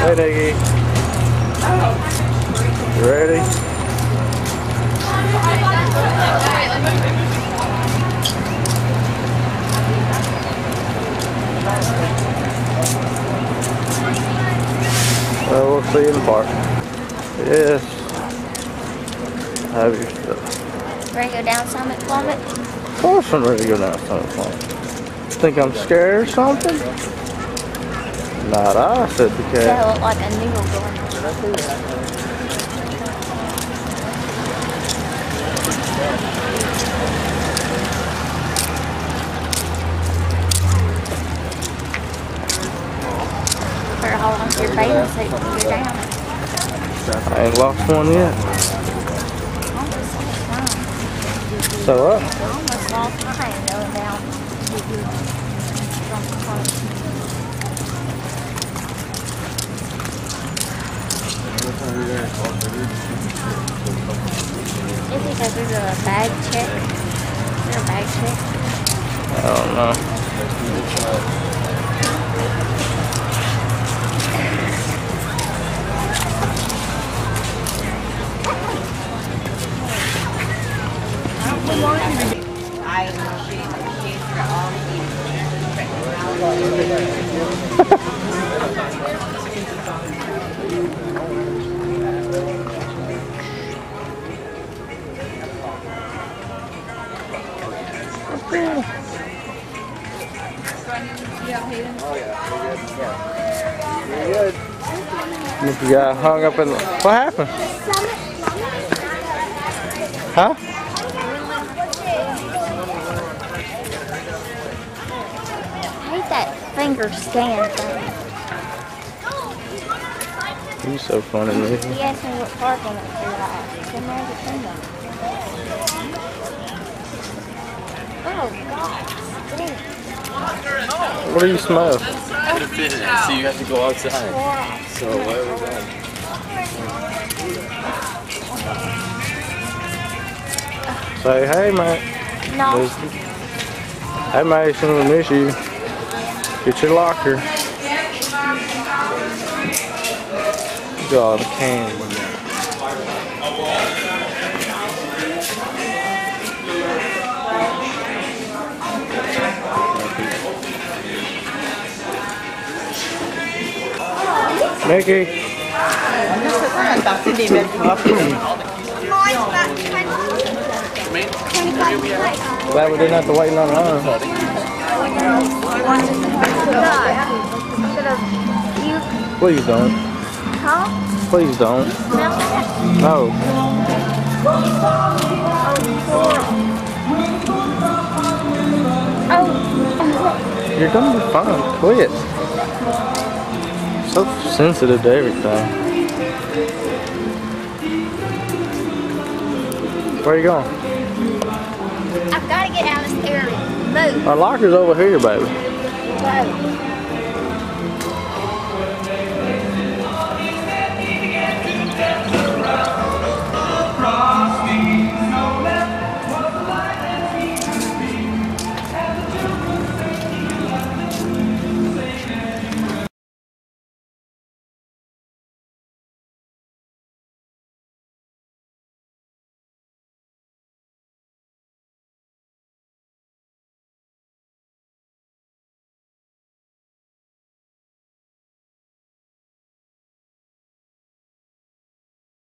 Hey, Nikki. You ready? Well, we'll see you in the park. Yes. Have your stuff. Ready to go down Summit Plummet? Of course I'm ready to go down Summit Plummet. Think I'm scared or something? Not I, said the cat. That look like a needle going. Better hold on to your bathing suit when you're down. I ain't lost one yet. So what? I almost lost mine going down. Is it because there's a bag check? Is there a bag check? I don't know. You got hung up in the... What happened? Huh? I hate that finger scan thing. You're so funny, man. He asked me what park I went to. I said Magic Kingdom. Oh, God. What do you smell? So you have to go outside. So where are we going? Say hey, mate. No. Hey, Mason, we miss you. Get your locker. God, the can. Mickey. Glad we didn't have to wait on line. Please don't. Huh? Please don't. Smell that? No. Oh. You're gonna be fine. Quit. So sensitive to everything. Where are you going? I've got to get out of this area. Move. Our locker's over here, baby. Go.